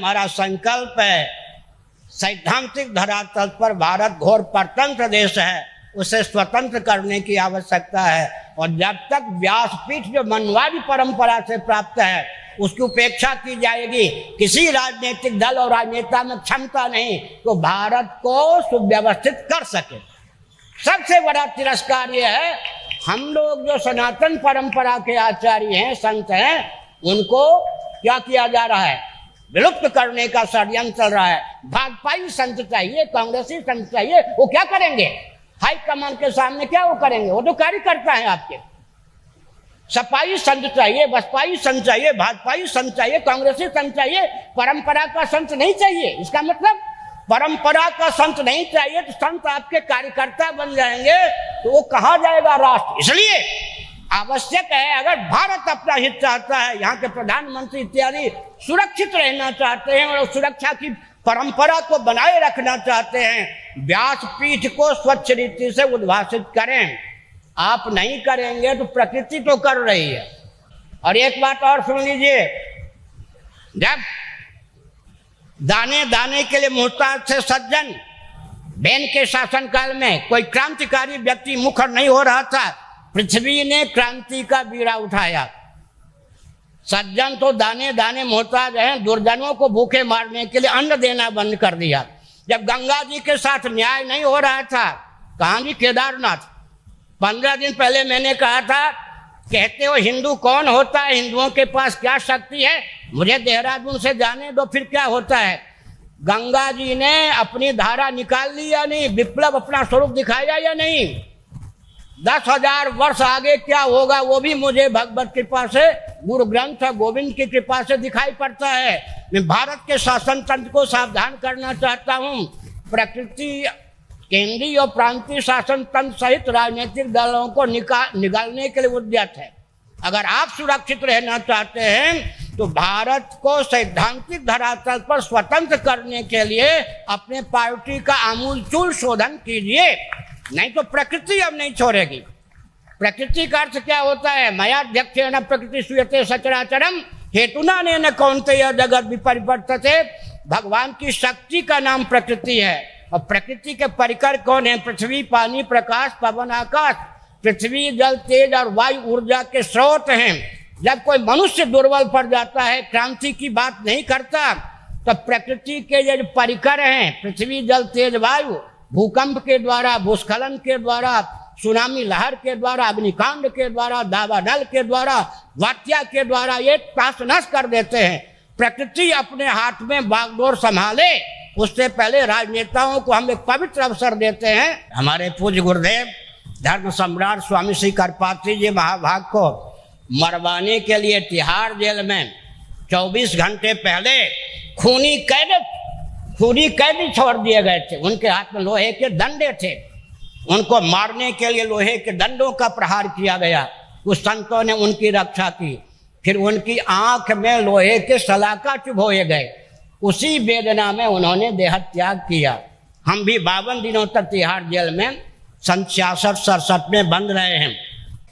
हमारा संकल्प है। सैद्धांतिक धरातल पर भारत घोर परतंत्र देश है, उसे स्वतंत्र करने की आवश्यकता है। और जब तक व्यासपीठ जो मनवादी परंपरा से प्राप्त है उसकी उपेक्षा की जाएगी, किसी राजनीतिक दल और राजनेता में क्षमता नहीं तो भारत को सुव्यवस्थित कर सके। सबसे बड़ा तिरस्कार ये है, हम लोग जो सनातन परंपरा के आचार्य हैं, संत हैं, उनको क्या किया जा रहा है? विलुप्त करने का षड्यंत्र चल रहा है। भाजपाई संत चाहिए, कांग्रेसी संत चाहिए, वो क्या करेंगे? हाईकमान के सामने क्या वो करेंगे? वो तो कार्यकर्ता है आपके। सपाई संत चाहिए, बसपाई संत चाहिए, भाजपाई संत चाहिए, कांग्रेसी संत चाहिए, परंपरा का संत नहीं चाहिए। इसका मतलब परंपरा का संत नहीं चाहिए तो संत आपके कार्यकर्ता बन जाएंगे, तो वो कहाँ जाएगा राष्ट्र? इसलिए आवश्यक है, अगर भारत अपना हित चाहता है, यहाँ के प्रधानमंत्री इत्यादि सुरक्षित रहना चाहते हैं और सुरक्षा की परंपरा को बनाए रखना चाहते हैं, व्यासपीठ को स्वच्छ रीति से उद्भाषित करें। आप नहीं करेंगे तो प्रकृति तो कर रही है। और एक बात और सुन लीजिए, जब दाने दाने के लिए मोहताज थे सज्जन, बैन के शासनकाल में कोई क्रांतिकारी व्यक्ति मुखर नहीं हो रहा था, पृथ्वी ने क्रांति का बीड़ा उठाया। सज्जन तो दाने दाने मोहताज हैं, दुर्जनों को भूखे मारने के लिए अन्न देना बंद कर दिया। जब गंगा जी के साथ न्याय नहीं हो रहा था, कहाँ जी केदारनाथ, 15 दिन पहले मैंने कहा था, कहते हो हिंदू कौन होता है, हिंदुओं के पास क्या शक्ति है, मुझे देहरादून से जाने दो फिर क्या होता है। गंगा जी ने अपनी धारा निकाल ली या नहीं? विप्लव अपना स्वरूप दिखाया या नहीं? 10,000 वर्ष आगे क्या होगा वो भी मुझे भगवत कृपा से, गुरु ग्रंथ गोविंद की कृपा से दिखाई पड़ता है। मैं भारत के शासन तंत्र को सावधान करना चाहता हूँ। प्रकृति, केंद्रीय और प्रांतीय शासन तंत्र सहित राजनीतिक दलों को निकालने के लिए उद्यत है। अगर आप सुरक्षित रहना चाहते हैं तो भारत को सैद्धांतिक धरातल पर स्वतंत्र करने के लिए अपने पार्टी का आमूलचूल शोधन कीजिए, नहीं तो प्रकृति अब नहीं छोड़ेगी। प्रकृति का अर्थ क्या होता है? मयाध्यक्षेण प्रकृति सूयते सचराचरम हेतुना नेन कौन्तेय जगत विपरिवर्तते। भगवान की शक्ति का नाम प्रकृति है। और प्रकृति के परिकर कौन है? पृथ्वी, पानी, प्रकाश, पवन, आकाश। पृथ्वी, जल, तेज और वायु ऊर्जा के स्रोत हैं। जब कोई मनुष्य दुर्बल पड़ जाता है, क्रांति की बात नहीं करता, तो प्रकृति के ये जो परिकर हैं, पृथ्वी, जल, तेज, वायु, भूकंप के द्वारा, भूस्खलन के द्वारा, सुनामी लहर के द्वारा, अग्निकांड के द्वारा, दावानल के द्वारा, वात्या के द्वारा ये तहस नहस कर देते हैं। प्रकृति अपने हाथ में बागडोर संभाले, उससे पहले राजनेताओं को हम एक पवित्र अवसर देते हैं। हमारे पूज्य गुरुदेव धर्म सम्राट स्वामी श्री करपात्री जी महाभाग को मरवाने के लिए तिहाड़ जेल में 24 घंटे पहले खूनी कैदी छोड़ दिए गए थे। उनके हाथ में लोहे के डंडे थे, उनको मारने के लिए लोहे के डंडों का प्रहार किया गया। कुछ संतों ने उनकी रक्षा की, फिर उनकी आंख में लोहे के सलाका चुभोए गए। उसी वेदना में उन्होंने देह त्याग किया। हम भी 52 दिनों तक तिहाड़ जेल में 66-67 में बंद रहे हैं।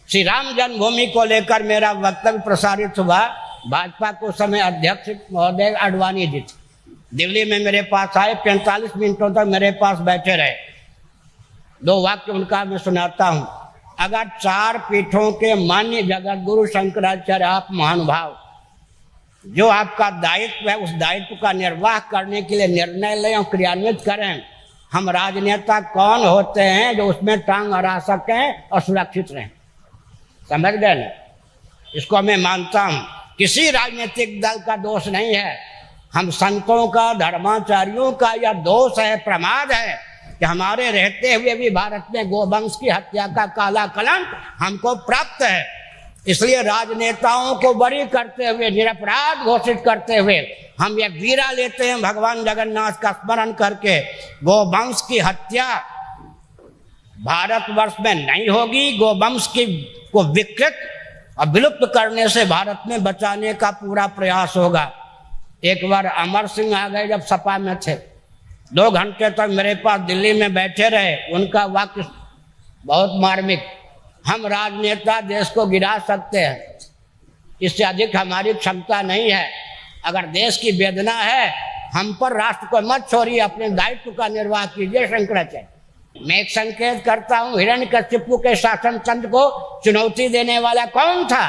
श्री राम जन्मभूमि को लेकर मेरा वक्तव्य प्रसारित हुआ। भाजपा को समय अध्यक्ष महोदय आडवाणी जी दिल्ली में मेरे पास आए, 45 मिनटों तक मेरे पास बैठे रहे। 2 वाक्य उनका मैं सुनाता हूँ। अगर 4 पीठों के मान्य जगत गुरु शंकराचार्य आप महानुभाव जो आपका दायित्व है, उस दायित्व का निर्वाह करने के लिए निर्णय लें और क्रियान्वित करें। हम राजनेता कौन होते हैं जो उसमें टांग अड़ा सकें और सुरक्षित रहें? समझ गए ना? इसको मैं मानता हूँ। किसी राजनीतिक दल का दोष नहीं है, हम संतों का, धर्माचार्यों का यह दोष है, प्रमाद है कि हमारे रहते हुए भी भारत में गोवंश की हत्या का काला कलंक हमको प्राप्त है। इसलिए राजनेताओं को बरी करते हुए, निरपराध घोषित करते हुए हम ये वीरा लेते हैं भगवान जगन्नाथ का स्मरण करके, गोवंश की हत्या भारतवर्ष में नहीं होगी। गोवंश को विकृत और विलुप्त करने से भारत में बचाने का पूरा प्रयास होगा। एक बार अमर सिंह आ गए, जब सपा में थे, 2 घंटे तक मेरे पास दिल्ली में बैठे रहे। उनका वाक्य बहुत मार्मिक, हम राजनेता देश को गिरा सकते हैं, इससे अधिक हमारी क्षमता नहीं है। अगर देश की वेदना है, हम पर राष्ट्र को मत छोड़िए, अपने दायित्व का निर्वाह कीजिए शंकराचार्य। मैं एक संकेत करता हूं, हिरण्यकशिपु के शासन तंत्र को चुनौती देने वाला कौन था?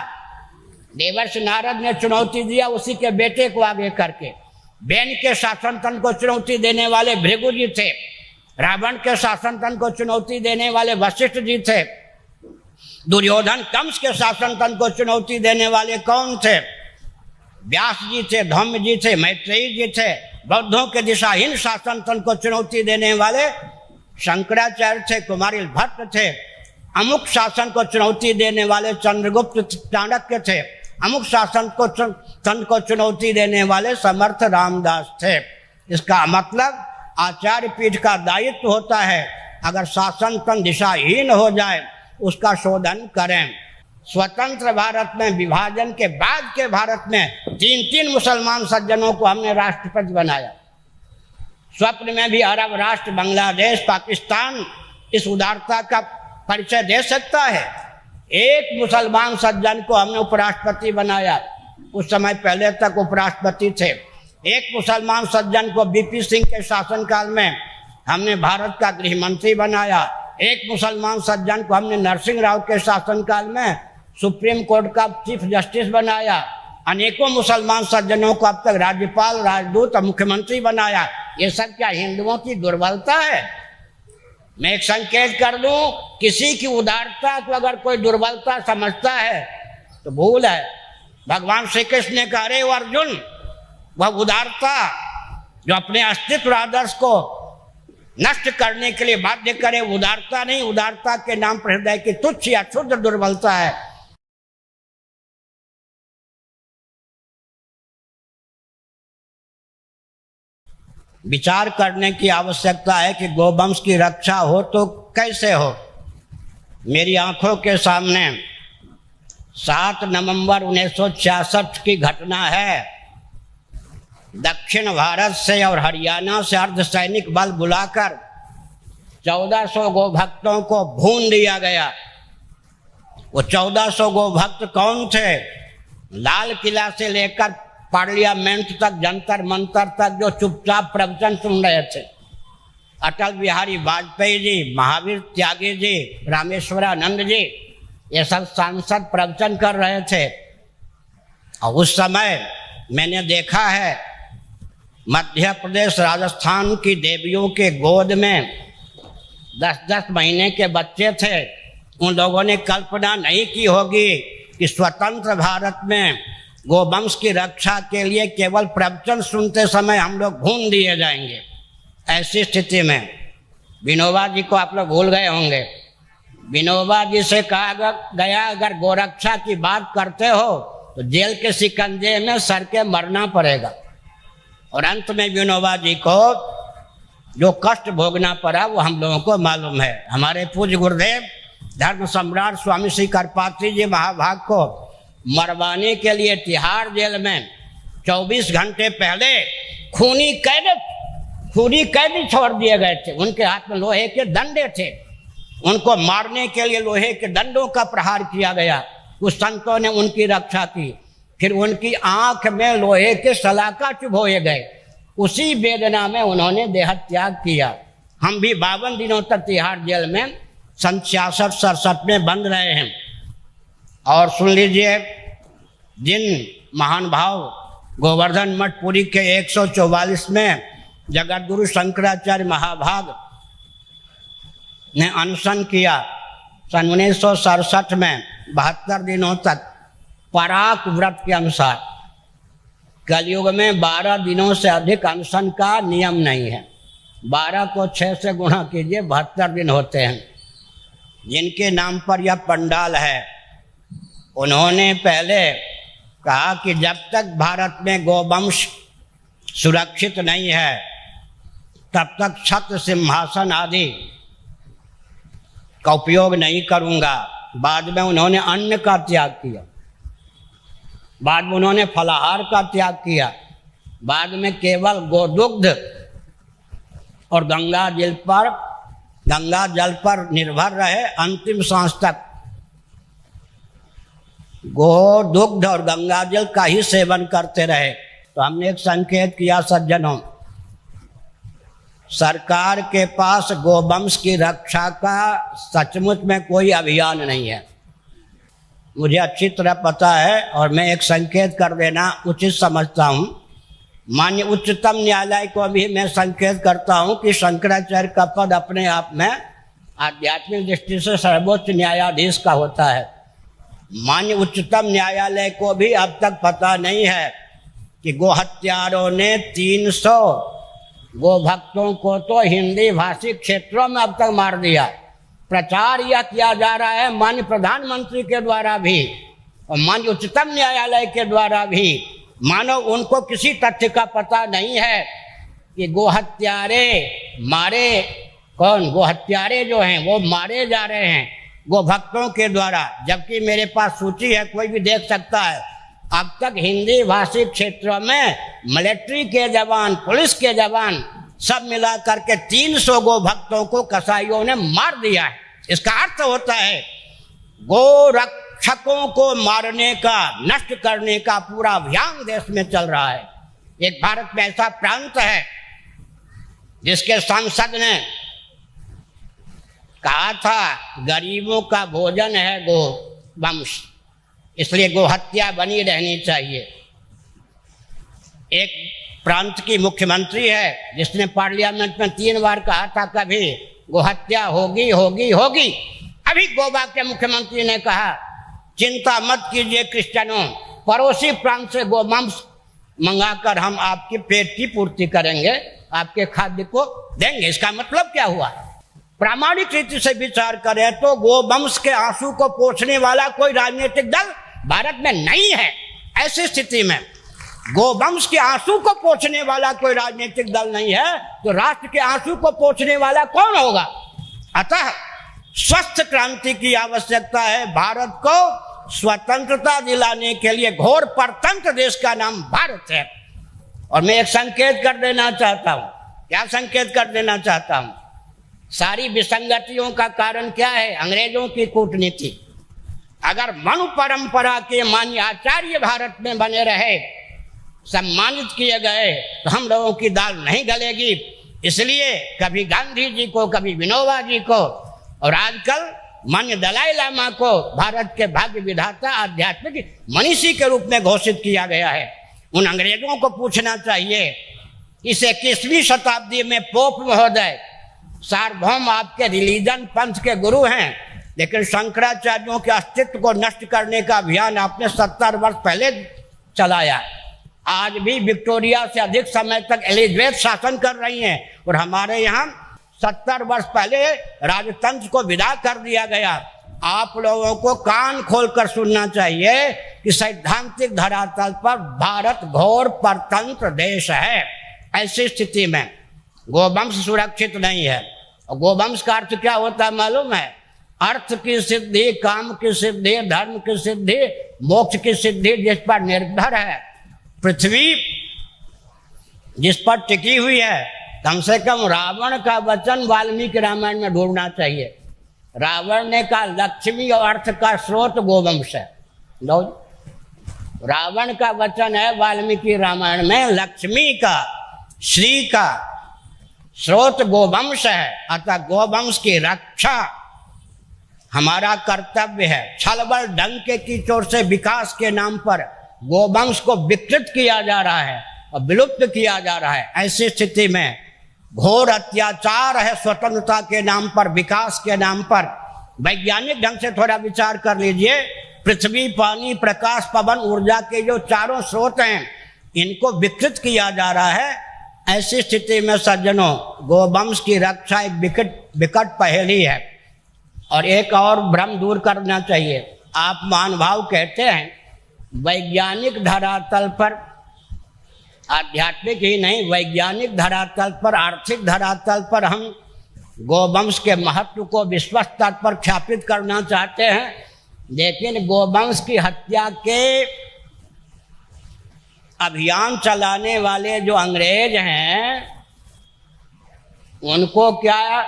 देवर्षि नारद ने चुनौती दिया उसी के बेटे को आगे करके। बैन के शासन तंत्र को चुनौती देने वाले भृगु जी थे। रावण के शासन तंत्र को चुनौती देने वाले वशिष्ठ जी थे। दुर्योधन कंस के शासन तंत्र को चुनौती देने वाले कौन थे? व्यास जी थे, धौम्य जी थे, मैत्रेयी जी थे। बौद्धों के दिशाहीन शासन तंत्र को चुनौती देने वाले शंकराचार्य थे, कुमारिल भट्ट थे। अमुक शासन को चुनौती देने वाले चंद्रगुप्त चाणक्य थे। अमुक शासन को तंत्र को चुनौती देने वाले समर्थ रामदास थे। इसका मतलब आचार्य पीठ का दायित्व होता है, अगर शासन तंत्र दिशाहीन हो जाए उसका शोधन करें। स्वतंत्र भारत में, विभाजन के बाद के भारत में 3 मुसलमान सज्जनों को हमने राष्ट्रपति बनाया। स्वप्न में भी अरब राष्ट्र, बांग्लादेश, पाकिस्तान इस उदारता का परिचय दे सकता है? एक मुसलमान सज्जन को हमने उपराष्ट्रपति बनाया। उस समय पहले तक उपराष्ट्रपति थे। एक मुसलमान सज्जन को बीपी सिंह के शासनकाल में हमने भारत का गृह मंत्री बनाया। एक मुसलमान सज्जन को हमने नरसिंह राव के शासनकाल में सुप्रीम कोर्ट का चीफ जस्टिस बनाया। अनेकों मुसलमान सज्जनों को अब तक राज्यपाल, राजदूत और मुख्यमंत्री बनाया। ये सब क्या हिंदुओं की दुर्बलता है? मैं एक संकेत कर दूं, किसी की उदारता को अगर कोई दुर्बलता समझता है तो भूल है। भगवान श्री कृष्ण ने कहा, अरे अर्जुन, वह उदारता जो अपने अस्तित्व आदर्श को नष्ट करने के लिए बाध्य करे, उदारता नहीं, उदारता के नाम पर हृदय की तुच्छ या क्षुद्र दुर्बलता है। विचार करने की आवश्यकता है कि गोवंश की रक्षा हो तो कैसे हो। मेरी आंखों के सामने 7 नवंबर 1966 की घटना है। दक्षिण भारत से और हरियाणा से अर्धसैनिक बल बुलाकर 1400 गोभक्तों को भून दिया गया। वो 1400 गोभक्त कौन थे? लाल किला से लेकर पार्लियामेंट तक, जंतर मंतर तक जो चुपचाप प्रवचन सुन रहे थे। अटल बिहारी वाजपेयी जी, महावीर त्यागी जी, रामेश्वरानंद जी, ये सब सांसद प्रवचन कर रहे थे। और उस समय मैंने देखा है मध्य प्रदेश, राजस्थान की देवियों के गोद में 10-10 महीने के बच्चे थे। उन लोगों ने कल्पना नहीं की होगी कि स्वतंत्र भारत में गोवंश की रक्षा के लिए केवल प्रवचन सुनते समय हम लोग भून दिए जाएंगे। ऐसी स्थिति में विनोबा जी को आप लोग भूल गए होंगे। विनोबा जी से कहा गया, अगर गोरक्षा की बात करते हो तो जेल के शिकंजे में सर के मरना पड़ेगा। और अंत में विनोबा जी को जो कष्ट भोगना पड़ा वो हम लोगों को मालूम है। हमारे पूज्य गुरुदेव धर्म सम्राट स्वामी श्री करपात्री जी महाभाग को मरवाने के लिए तिहाड़ जेल में 24 घंटे पहले खूनी कैदी छोड़ दिए गए थे। उनके हाथ में लोहे के डंडे थे। उनको मारने के लिए लोहे के डंडों का प्रहार किया गया। कुछ संतों ने उनकी रक्षा की। फिर उनकी आंख में लोहे के सलाका चुभोए गए। उसी वेदना में उन्होंने देह त्याग किया। हम भी 52 दिनों तक तिहाड़ जेल में 66-67 में बंद रहे हैं। और सुन लीजिए, जिन महान भाव गोवर्धन मठ पुरी के 144 में जगतगुरु शंकराचार्य महाभाग ने अनशन किया सन 1967 में 72 दिनों तक पराक व्रत के अनुसार। कलयुग में 12 दिनों से अधिक अनशन का नियम नहीं है। 12 को 6 से गुणा कीजिए, 72 दिन होते हैं। जिनके नाम पर यह पंडाल है, उन्होंने पहले कहा कि जब तक भारत में गोवंश सुरक्षित नहीं है तब तक छत्र सिंहासन आदि का उपयोग नहीं करूंगा। बाद में उन्होंने अन्न का त्याग किया। बाद में उन्होंने फलाहार का त्याग किया। बाद में केवल गोदुग्ध और गंगा जल पर निर्भर रहे। अंतिम सांस तक गोदुग्ध और गंगा जल का ही सेवन करते रहे। तो हमने एक संकेत किया सज्जनों, सरकार के पास गोवंश की रक्षा का सचमुच में कोई अभियान नहीं है, मुझे अच्छी तरह पता है। और मैं एक संकेत कर देना उचित समझता हूँ। माननीय उच्चतम न्यायालय को भी मैं संकेत करता हूँ कि शंकराचार्य का पद अपने आप में आध्यात्मिक दृष्टि से सर्वोच्च न्यायाधीश का होता है। माननीय उच्चतम न्यायालय को भी अब तक पता नहीं है कि गो हत्यारों ने 300 गो भक्तों को तो हिंदी भाषी क्षेत्रों में अब तक मार दिया। प्रचार यह किया जा रहा है माननीय प्रधानमंत्री के द्वारा भी और माननीय उच्चतम न्यायालय के द्वारा भी, मानो उनको किसी तथ्य का पता नहीं है कि गो हत्यारे मारे कौन, गो हत्यारे जो हैं वो मारे जा रहे हैं गो भक्तों के द्वारा। जबकि मेरे पास सूची है, कोई भी देख सकता है। अब तक हिंदी भाषी क्षेत्रों में मिलिट्री के जवान, पुलिस के जवान सब मिला करके 300 गो भक्तों को कसाईयों ने मार दिया है। इसका अर्थ होता है गो रक्षकों को मारने का, नष्ट करने का पूरा अभियान देश में चल रहा है। एक भारत में ऐसा प्रांत है जिसके सांसद ने कहा था गरीबों का भोजन है गो वंश, इसलिए गो हत्या बनी रहनी चाहिए। एक प्रांत की मुख्यमंत्री है जिसने पार्लियामेंट में 3 बार कहा था कभी गो हत्या होगी होगी होगी। अभी गोवा के मुख्यमंत्री ने कहा चिंता मत कीजिए क्रिश्चियनों, पड़ोसी प्रांत से गोमांस मंगाकर हम आपकी पेट की पूर्ति करेंगे, आपके खाद्य को देंगे। इसका मतलब क्या हुआ? प्रामाणिक रीति से विचार करें तो गोवंश के आंसू को पोंछने वाला कोई राजनीतिक दल भारत में नहीं है। ऐसी स्थिति में गोवंश के आंसू को पोंछने वाला कोई राजनीतिक दल नहीं है तो राष्ट्र के आंसू को पोंछने वाला कौन होगा? अतः स्वस्थ क्रांति की आवश्यकता है। भारत को स्वतंत्रता दिलाने के लिए घोर परतंत्र देश का नाम भारत है। और मैं एक संकेत कर देना चाहता हूं। क्या संकेत कर देना चाहता हूं? सारी विसंगतियों का कारण क्या है? अंग्रेजों की कूटनीति। अगर मनु परंपरा के मान्य आचार्य भारत में बने रहे, सम्मानित किए गए, तो हम लोगों की दाल नहीं गलेगी। इसलिए कभी गांधी जी को, कभी विनोबा जी को और आजकल मान्य दलाई लामा को भारत के भाग्य विधाता आध्यात्मिक मनीषी के रूप में घोषित किया गया है। उन अंग्रेजों को पूछना चाहिए, इस 21वीं शताब्दी में पोप महोदय सार्वभौम आपके रिलीजन पंथ के गुरु हैं, लेकिन शंकराचार्यों के अस्तित्व को नष्ट करने का अभियान आपने 70 वर्ष पहले चलाया। आज भी विक्टोरिया से अधिक समय तक एलिजाबेथ शासन कर रही हैं और हमारे यहाँ 70 वर्ष पहले राजतंत्र को विदा कर दिया गया। आप लोगों को कान खोलकर सुनना चाहिए कि सैद्धांतिक धरातल पर भारत घोर परतंत्र देश है। ऐसी स्थिति में गोवंश सुरक्षित नहीं है। और गोवंश का अर्थ क्या होता है मालूम है? अर्थ की सिद्धि, काम की सिद्धि, धर्म की सिद्धि, मोक्ष की सिद्धि जिस पर निर्भर है, पृथ्वी जिस पर टिकी हुई है। कम से कम रावण का वचन वाल्मीकि रामायण में ढूंढना चाहिए। रावण ने कहा लक्ष्मी और अर्थ का स्रोत गोवंश है। रावण का वचन है वाल्मीकि रामायण में, लक्ष्मी का, श्री का स्रोत गोवंश है। अतः गोवंश की रक्षा हमारा कर्तव्य है। छलबल डंके की चोट से विकास के नाम पर गोवंश को विकृत किया जा रहा है और विलुप्त किया जा रहा है। ऐसी स्थिति में घोर अत्याचार है स्वतंत्रता के नाम पर, विकास के नाम पर। वैज्ञानिक ढंग से थोड़ा विचार कर लीजिए। पृथ्वी, पानी, प्रकाश, पवन, ऊर्जा के जो चारों स्रोत हैं, इनको विकृत किया जा रहा है। ऐसी स्थिति में सज्जनों, गोवंश की रक्षा एक विकट पहेली है। और एक और भ्रम दूर करना चाहिए। आप महानुभाव कहते हैं वैज्ञानिक धरातल पर, आध्यात्मिक ही नहीं, वैज्ञानिक धरातल पर, आर्थिक धरातल पर हम गोवंश के महत्व को विश्व स्तर पर ख्यापित करना चाहते हैं। लेकिन गोवंश की हत्या के अभियान चलाने वाले जो अंग्रेज हैं, उनको क्या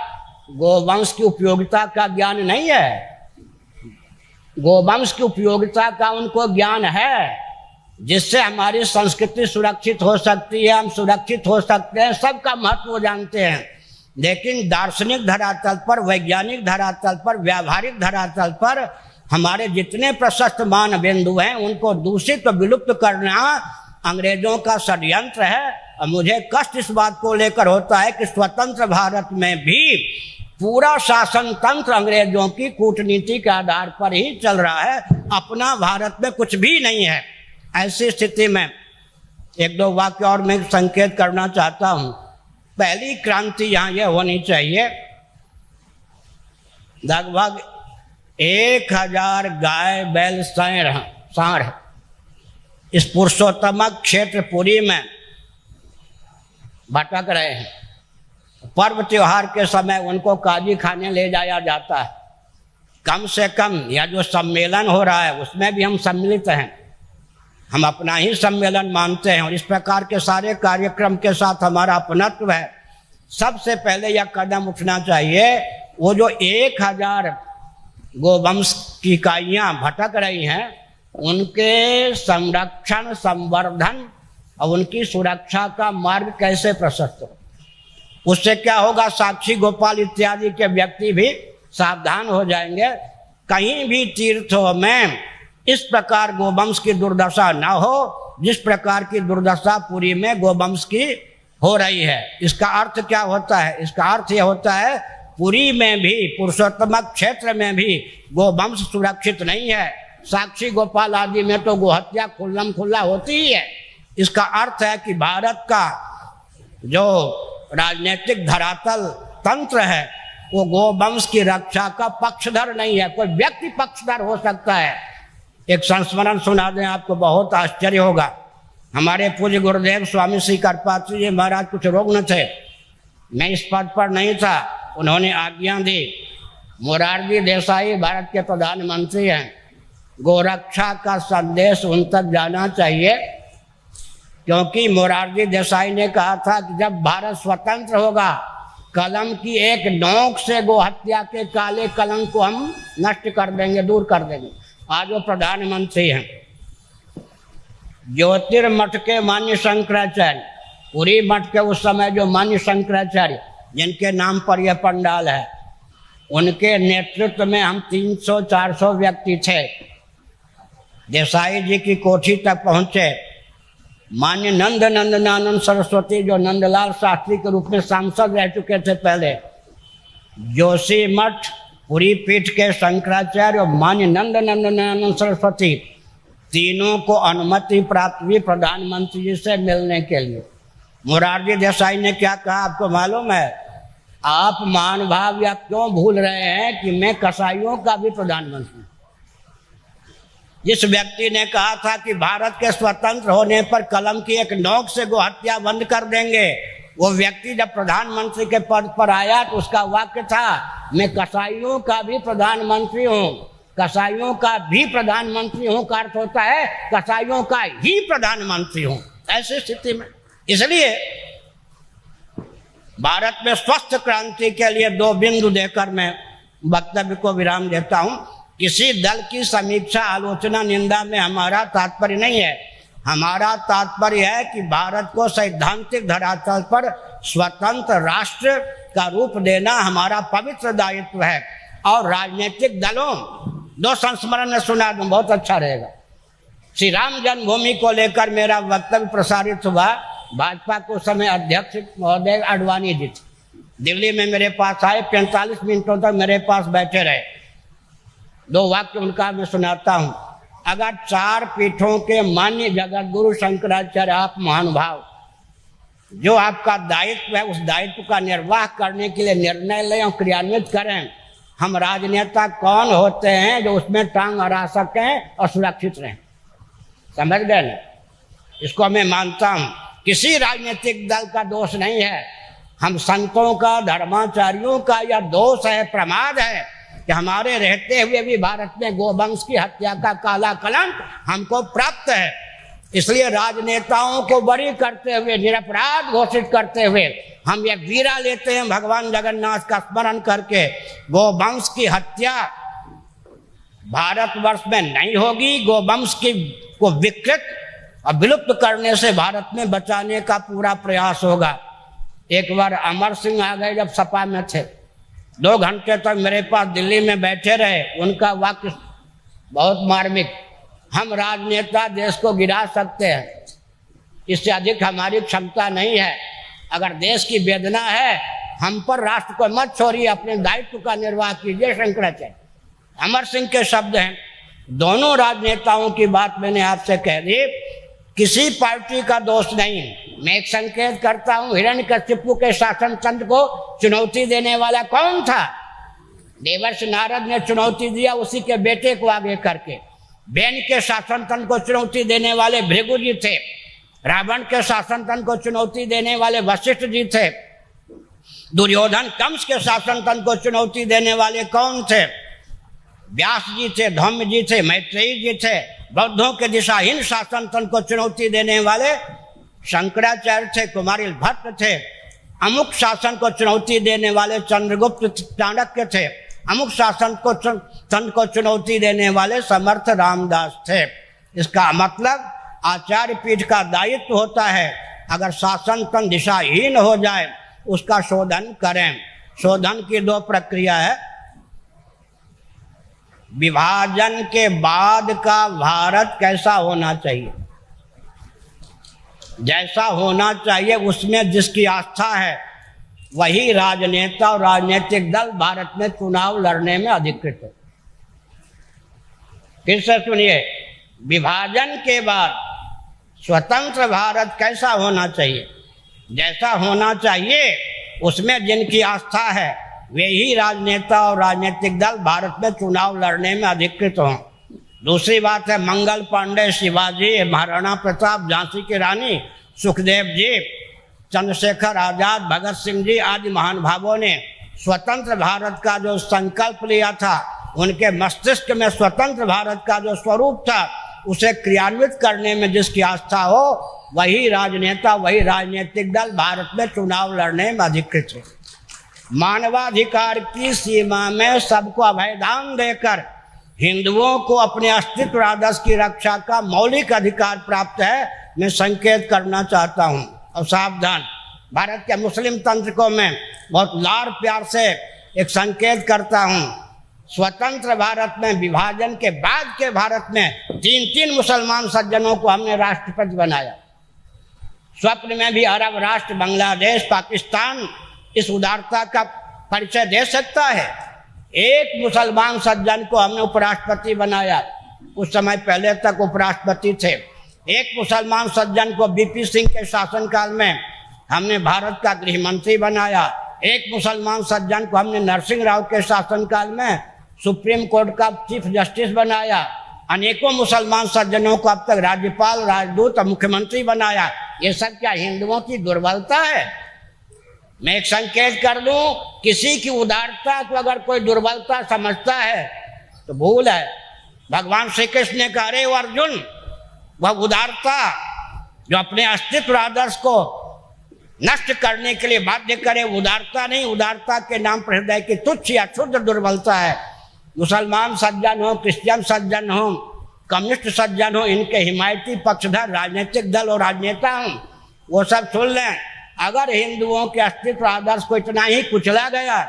गोवंश की उपयोगिता का ज्ञान नहीं है? गोवंश की उपयोगिता का उनको ज्ञान है। जिससे हमारी संस्कृति सुरक्षित हो सकती है, हम सुरक्षित हो सकते हैं, सबका महत्व वो जानते हैं। लेकिन दार्शनिक धरातल पर, वैज्ञानिक धरातल पर, व्यावहारिक धरातल पर हमारे जितने प्रशस्त मान बिंदु हैं उनको दूषित और विलुप्त करना अंग्रेजों का षड्यंत्र है। और मुझे कष्ट इस बात को लेकर होता है कि स्वतंत्र भारत में भी पूरा शासन तंत्र अंग्रेजों की कूटनीति के आधार पर ही चल रहा है, अपना भारत में कुछ भी नहीं है। ऐसी स्थिति में एक दो वाक्य और मैं संकेत करना चाहता हूं। पहली क्रांति यहाँ यह होनी चाहिए, लगभग 1000 गाय बैल सांड इस पुरुषोत्तमक क्षेत्र पुरी में भटक रहे हैं। पर्व त्योहार के समय उनको काजी खाने ले जाया जाता है। कम से कम या जो सम्मेलन हो रहा है उसमें भी हम सम्मिलित हैं, हम अपना ही सम्मेलन मानते हैं और इस प्रकार के सारे कार्यक्रम के साथ हमारा अपनत्व है। सबसे पहले यह कदम उठना चाहिए, वो जो 1000 गोवंश की इकाइयाँ भटक रही हैं उनके संरक्षण, संवर्धन और उनकी सुरक्षा का मार्ग कैसे प्रशस्त हो। उससे क्या होगा, साक्षी गोपाल इत्यादि के व्यक्ति भी सावधान हो जाएंगे। कहीं भी तीर्थों में इस प्रकार गोवंश की दुर्दशा न हो जिस प्रकार की दुर्दशा पुरी में गोवंश की हो रही है। इसका अर्थ क्या होता है? इसका अर्थ यह होता है पुरी में भी, पुरुषोत्तमक क्षेत्र में भी गोवंश सुरक्षित नहीं है। साक्षी गोपाल आदि में तो गोहत्या खुल्लम खुल्ला होती ही है। इसका अर्थ है कि भारत का जो राजनीतिक धरातल तंत्र है वो गोवंश की रक्षा का पक्षधर नहीं है। कोई व्यक्ति पक्षधर हो सकता है। एक संस्मरण सुना दें, आपको बहुत आश्चर्य होगा। हमारे पूज्य गुरुदेव स्वामी श्री कृपात्री जी महाराज कुछ रुग्ण थे, मैं इस पद पर नहीं था, उन्होंने आज्ञा दी, मोरारजी देसाई भारत के प्रधानमंत्री हैं, गोरक्षा का संदेश उन तक जाना चाहिए। क्योंकि मोरारजी देसाई ने कहा था कि जब भारत स्वतंत्र होगा कलम की एक नोक से गोहत्या के काले कलंक को हम नष्ट कर देंगे, दूर कर देंगे। आज वो प्रधानमंत्री हैं। ज्योतिर्मठ के मान्य शंकराचार्य, पुरी मठ के उस समय जो मान्य शंकराचार्य जिनके नाम पर यह पंडाल है, उनके नेतृत्व में हम 300-400 व्यक्ति थे। देसाई जी की कोठी तक पहुंचे। मान्य नंदनानंद सरस्वती जो नंदलाल शास्त्री के रूप में सांसद रह चुके थे पहले, जोशी मठ, पुरी पीठ के शंकराचार्य और मान्य नंदनानंद सरस्वती, तीनों को अनुमति प्राप्त हुई प्रधानमंत्री जी से मिलने के लिए। मोरारजी देसाई ने क्या कहा आपको मालूम है? आप महानुभाव या क्यों भूल रहे हैं कि मैं कसाईयों का भी प्रधानमंत्री। जिस व्यक्ति ने कहा था कि भारत के स्वतंत्र होने पर कलम की एक नोक से गोहत्या बंद कर देंगे, वो व्यक्ति जब प्रधानमंत्री के पद पर आया तो उसका वाक्य था, मैं कसाईयों का भी प्रधानमंत्री हूँ। कसाईयों का भी प्रधानमंत्री हूँ का अर्थ होता है कसाईयों का ही प्रधानमंत्री हूँ। ऐसी स्थिति में इसलिए भारत में स्वस्थ क्रांति के लिए 2 बिंदु देकर मैं वक्तव्य को विराम देता हूँ। किसी दल की समीक्षा, आलोचना, निंदा में हमारा तात्पर्य नहीं है। हमारा तात्पर्य है कि भारत को सैद्धांतिक धरातल पर स्वतंत्र राष्ट्र का रूप देना हमारा पवित्र दायित्व है। और राजनीतिक दलों, 2 संस्मरण में सुना दूं, बहुत अच्छा रहेगा। श्री राम जन्मभूमि को लेकर मेरा वक्तव्य प्रसारित हुआ। भाजपा को समय अध्यक्ष महोदय आडवाणी जी थे, दिल्ली में मेरे पास आए, 45 मिनटों तक मेरे पास बैठे रहे। 2 वाक्य उनका मैं सुनाता हूँ। अगर 4 पीठों के मान्य जगत गुरु शंकराचार्य, आप महानुभाव, जो आपका दायित्व है उस दायित्व का निर्वाह करने के लिए निर्णय लें और क्रियान्वित करें। हम राजनेता कौन होते हैं जो उसमें टांग अड़ा सकें और सुरक्षित रहें? समझ गए ना? इसको मैं मानता हूँ। किसी राजनीतिक दल का दोष नहीं है, हम संतों का, धर्माचार्यों का यह दोष है, प्रमाद है कि हमारे रहते हुए भी भारत में गोवंश की हत्या का काला कलंक हमको प्राप्त है। इसलिए राजनेताओं को बरी करते हुए, निरपराध घोषित करते हुए हम ये वीरा लेते हैं भगवान जगन्नाथ का स्मरण करके, गोवंश की हत्या भारतवर्ष में नहीं होगी। गोवंश की को विकृत और विलुप्त करने से भारत में बचाने का पूरा प्रयास होगा। एक बार अमर सिंह आ गए, जब सपा में थे, 2 घंटे तक मेरे पास दिल्ली में बैठे रहे। उनका वाक्य बहुत मार्मिक, हम राजनेता देश को गिरा सकते हैं, इससे अधिक हमारी क्षमता नहीं है। अगर देश की वेदना है, हम पर राष्ट्र को मत छोड़िए, अपने दायित्व का निर्वाह कीजिए। शंकराचार्य अमर सिंह के शब्द हैं। दोनों राजनेताओं की बात मैंने आपसे कह दी, किसी पार्टी का दोष नहीं। मैं एक संकेत करता हूं, हिरण्यकशिपु के शासन तंत्र को चुनौती देने वाला कौन था? देवर्षि नारद ने चुनौती दिया उसी के बेटे को आगे करके। बैन के शासन तंत्र को चुनौती देने वाले भृगु जी थे। रावण के शासन तंत्र को चुनौती देने वाले वशिष्ठ जी थे। दुर्योधन कंस के शासन तंत्र को चुनौती देने वाले कौन थे? व्यास जी थे, धौम्य जी थे, मैत्रेयी जी थे। बौद्धों के दिशाहीन शासन तंत्र को चुनौती देने वाले शंकराचार्य थे, कुमारिल भट्ट थे। अमुक शासन को चुनौती देने वाले चंद्रगुप्त चाणक्य थे। अमुक शासन को तंत्र को चुनौती देने वाले समर्थ रामदास थे। इसका मतलब आचार्य पीठ का दायित्व होता है, अगर शासन तंत्र दिशाहीन हो जाए उसका शोधन करें। शोधन की 2 प्रक्रिया है। विभाजन के बाद का भारत कैसा होना चाहिए, जैसा होना चाहिए उसमें जिसकी आस्था है वही राजनेता और राजनीतिक दल भारत में चुनाव लड़ने में अधिकृत है। फिर से सुनिए, विभाजन के बाद स्वतंत्र भारत कैसा होना चाहिए, जैसा होना चाहिए उसमें जिनकी आस्था है वे ही राजनेता और राजनीतिक दल भारत में चुनाव लड़ने में अधिकृत हों। दूसरी बात है, मंगल पांडे, शिवाजी, महाराणा प्रताप, झांसी की रानी, सुखदेव जी, चंद्रशेखर आजाद, भगत सिंह जी आदि महानुभावों ने स्वतंत्र भारत का जो संकल्प लिया था, उनके मस्तिष्क में स्वतंत्र भारत का जो स्वरूप था, उसे क्रियान्वित करने में जिसकी आस्था हो वही राजनेता, वही राजनीतिक दल भारत में चुनाव लड़ने में अधिकृत है। मानवाधिकार की सीमा में सबको अभयदान देकर हिंदुओं को अपने अस्तित्व आदर्श की रक्षा का मौलिक अधिकार प्राप्त है, मैं संकेत करना चाहता हूं। और सावधान, भारत के मुस्लिम तंत्र को मैं बहुत लाड़ प्यार से एक संकेत करता हूं। स्वतंत्र भारत में, विभाजन के बाद के भारत में 3 मुसलमान सज्जनों को हमने राष्ट्रपति बनाया। स्वप्न में भी अरब राष्ट्र, बांग्लादेश, पाकिस्तान इस उदारता का परिचय दे सकता है। एक मुसलमान सज्जन को हमने उपराष्ट्रपति बनाया, कुछ समय पहले तक उपराष्ट्रपति थे। एक मुसलमान सज्जन को बीपी सिंह के शासनकाल में हमने भारत का गृह मंत्री बनाया। एक मुसलमान सज्जन को हमने नरसिंह राव के शासनकाल में सुप्रीम कोर्ट का चीफ जस्टिस बनाया। अनेकों मुसलमान सज्जनों को अब तक राज्यपाल, राजदूत और मुख्यमंत्री बनाया। ये सब क्या हिंदुओं की दुर्बलता है? मैं एक संकेत कर दूं, किसी की उदारता को अगर कोई दुर्बलता समझता है तो भूल है। भगवान श्री कृष्ण ने कहा, अरे अर्जुन, वह उदारता जो अपने अस्तित्व आदर्श को नष्ट करने के लिए बाध्य करे, उदारता नहीं, उदारता के नाम पर हृदय की तुच्छ या क्षुद्र दुर्बलता है। मुसलमान सज्जन हो, क्रिश्चियन सज्जन हो, कम्युनिस्ट सज्जन हो, इनके हिमायती पक्षधर राजनीतिक दल और राजनेता हों, वो सब सुन लें। अगर हिंदुओं के अस्तित्व आदर्श को इतना ही कुचला गया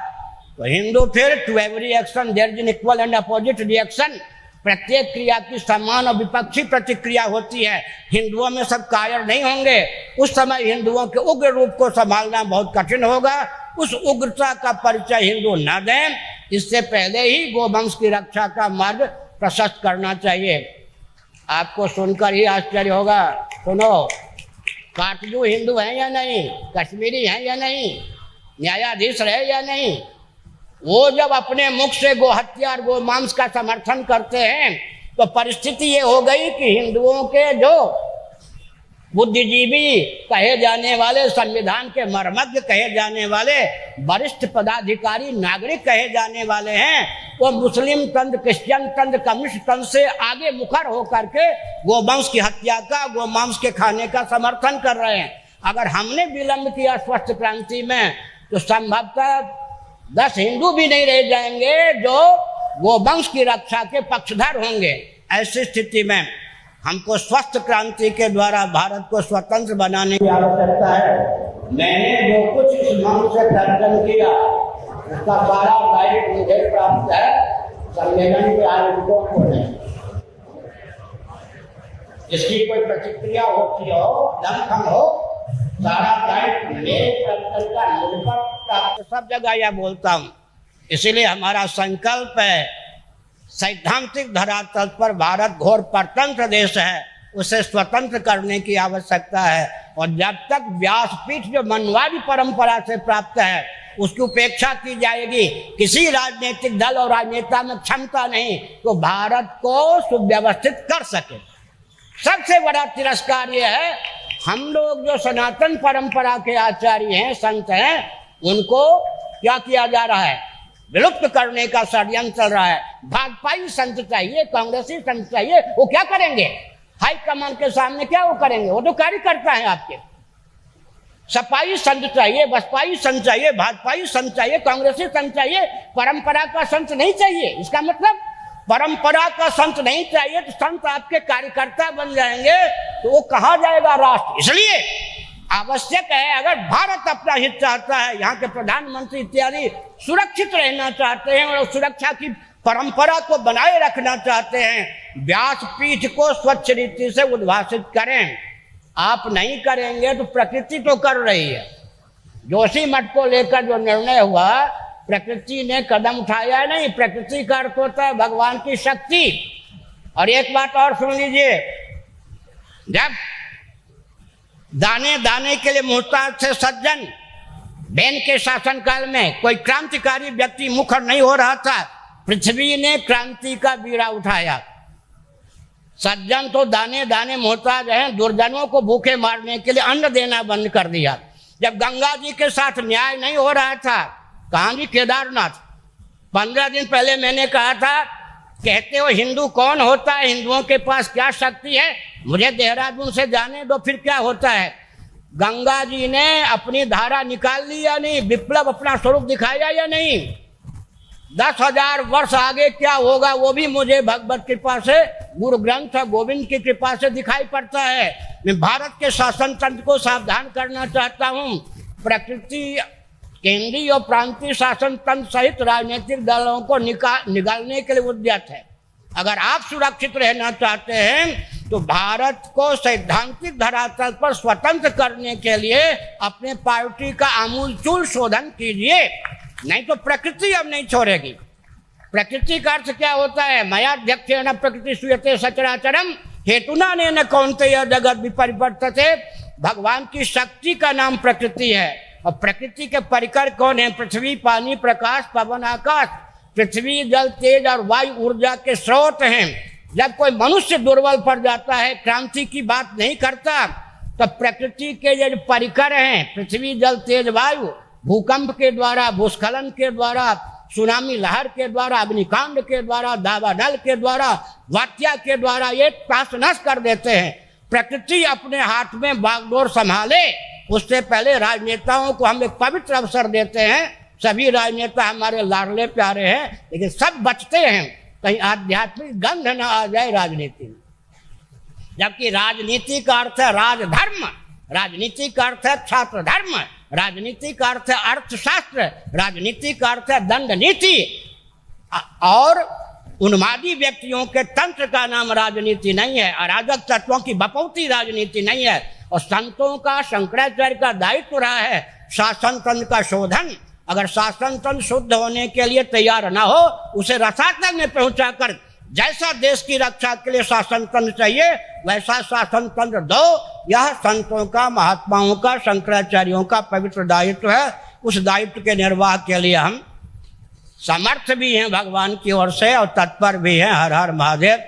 तो हिंदू फिर to every action there is an equal and opposite reaction, प्रत्येक क्रिया की समान और विपक्षी प्रतिक्रिया होती है। हिंदुओं में सब कायर नहीं होंगे, उस समय हिंदुओं के उग्र रूप को संभालना बहुत कठिन होगा। उस उग्रता का परिचय हिंदू न दें, इससे पहले ही गोवंश की रक्षा का मार्ग प्रशस्त करना चाहिए। आपको सुनकर ही आश्चर्य होगा, सुनो, काटजू हिंदू हैं या नहीं, कश्मीरी हैं या नहीं, न्यायाधीश रहे या नहीं, वो जब अपने मुख से गो हत्या और गो मांस का समर्थन करते हैं तो परिस्थिति ये हो गई कि हिंदुओं के जो बुद्धिजीवी कहे जाने वाले, संविधान के मर्मज्ञ कहे जाने वाले, वरिष्ठ पदाधिकारी, नागरिक कहे जाने वाले हैं, वो मुस्लिम तंत्र, क्रिश्चियन तंत्र, कम्युनिस्ट तंत्र से आगे मुखर होकर के गोवंश की हत्या का, गोमांस के खाने का समर्थन कर रहे हैं। अगर हमने विलंब किया स्वस्थ क्रांति में तो संभवतः 10 हिंदू भी नहीं रह जाएंगे जो गोवंश की रक्षा के पक्षधर होंगे। ऐसी स्थिति में हमको स्वस्थ क्रांति के द्वारा भारत को स्वतंत्र बनाने की आवश्यकता है। मैंने जो कुछ इस मंच से तर्जन किया उसका सारा दायित्व मुझे प्राप्त है, सम्मेलन के आयोजकों को नहीं। इसकी कोई प्रतिक्रिया होती हो, दमखम हो, सारा दायित्व सब जगह यह बोलता हूँ। इसीलिए हमारा संकल्प है, सैद्धांतिक धरातल पर भारत घोर परतंत्र देश है, उसे स्वतंत्र करने की आवश्यकता है। और जब तक व्यासपीठ जो मनवादी परंपरा से प्राप्त है उसकी उपेक्षा की जाएगी, किसी राजनीतिक दल और राजनेता में क्षमता नहीं तो भारत को सुव्यवस्थित कर सके। सबसे बड़ा तिरस्कार यह है, हम लोग जो सनातन परंपरा के आचार्य हैं, संत हैं, उनको क्या किया जा रहा है, विलुप्त करने का षड्यंत्र चल रहा है। भाजपाई संत चाहिए, कांग्रेसी संत चाहिए, वो क्या करेंगे? हाईकमान के सामने क्या वो करेंगे? वो तो कार्यकर्ता है आपके। सपाई संत चाहिए, बसपाई संत चाहिए, भाजपाई संत चाहिए, कांग्रेसी संत चाहिए, परंपरा का संत नहीं चाहिए। इसका मतलब परंपरा का संत नहीं चाहिए तो संत आपके कार्यकर्ता बन जाएंगे तो वो कहाँ जाएगा राष्ट्र। इसलिए आवश्यक है, अगर भारत अपना हित चाहता है, यहाँ के प्रधानमंत्री इत्यादि सुरक्षित रहना चाहते हैं और सुरक्षा की परंपरा को बनाए रखना चाहते हैं, व्यासपीठ को स्वच्छ रीति से उद्भाषित करें। आप नहीं करेंगे तो प्रकृति तो कर रही है। जोशी मठ को लेकर जो निर्णय हुआ, प्रकृति ने कदम उठाया नहीं। प्रकृति का अर्थ होता है भगवान की शक्ति। और एक बात और सुन लीजिए, जब दाने दाने के लिए मुहताज थे सज्जन, बैन के शासनकाल में कोई क्रांतिकारी व्यक्ति मुखर नहीं हो रहा था, पृथ्वी ने क्रांति का बीड़ा उठाया। सज्जन तो दाने दाने मोहताज हैं, दुर्जनों को भूखे मारने के लिए अन्न देना बंद कर दिया। जब गंगा जी के साथ न्याय नहीं हो रहा था, कहाँ जी केदारनाथ, 15 दिन पहले मैंने कहा था, कहते हो हिंदू कौन होता है, हिंदुओं के पास क्या शक्ति है, मुझे देहरादून से जाने दो फिर क्या होता है। गंगा जी ने अपनी धारा निकाल ली या नहीं, विप्लव अपना स्वरूप दिखाया या नहीं। 10,000 वर्ष आगे क्या होगा वो भी मुझे भगवत कृपा से, गुरु ग्रंथ गोविंद की कृपा से दिखाई पड़ता है। मैं भारत के शासन तंत्र को सावधान करना चाहता हूँ। प्रकृति, केंद्रीय और प्रांतीय शासन तंत्र सहित राजनीतिक दलों को निकालने के लिए उद्यत है। अगर आप सुरक्षित रहना चाहते हैं तो भारत को सैद्धांतिक धरातल पर स्वतंत्र करने के लिए अपने पार्टी का आमूलचूल शोधन कीजिए, नहीं तो प्रकृति अब नहीं छोड़ेगी। प्रकृति का अर्थ क्या होता है? मयाध्यक्षेण प्रकृति सूयते सचराचरम हेतुना न कौन्तेय जगत विपरिवर्तते। भगवान की शक्ति का नाम प्रकृति है। और प्रकृति के परिकर कौन है? पृथ्वी, पानी, प्रकाश, पवन, आकाश। पृथ्वी, जल, तेज और वायु ऊर्जा के स्रोत हैं। जब कोई मनुष्य दुर्बल पड़ जाता है, क्रांति की बात नहीं करता, तो प्रकृति के जो परिकर हैं, पृथ्वी, जल, तेज, वायु, भूकंप के द्वारा, भूस्खलन के द्वारा, सुनामी लहर के द्वारा, अग्निकांड के द्वारा, दावानल के द्वारा, वात्या के द्वारा ये तहस नहस कर देते हैं। प्रकृति अपने हाथ में बागडोर संभाले, उससे पहले राजनेताओं को हम एक पवित्र अवसर देते हैं। सभी राजनेता हमारे लाडले प्यारे हैं, लेकिन सब बचते हैं कहीं आध्यात्मिक गंध न आ जाए राजनीति में। जबकि राजनीति का अर्थ है राजधर्म, राजनीति का अर्थ है छात्र धर्म, राजनीति का अर्थ है अर्थशास्त्र, राजनीति का अर्थ है दंड नीति। और उन्मादी व्यक्तियों के तंत्र का नाम राजनीति नहीं है, अराजक तत्वों की बपौती राजनीति नहीं है। और संतों का, शंकराचार्य का दायित्व रहा है शासन तंत्र का शोधन। अगर शासन तंत्र शुद्ध होने के लिए तैयार ना हो, उसे रसातल में पहुंचाकर जैसा देश की रक्षा के लिए शासन तंत्र चाहिए वैसा शासन तंत्र दो। यह संतों का, महात्माओं का, शंकराचार्यों का पवित्र दायित्व है। उस दायित्व के निर्वाह के लिए हम समर्थ भी हैं भगवान की ओर से और तत्पर भी हैं। हर हर महादेव।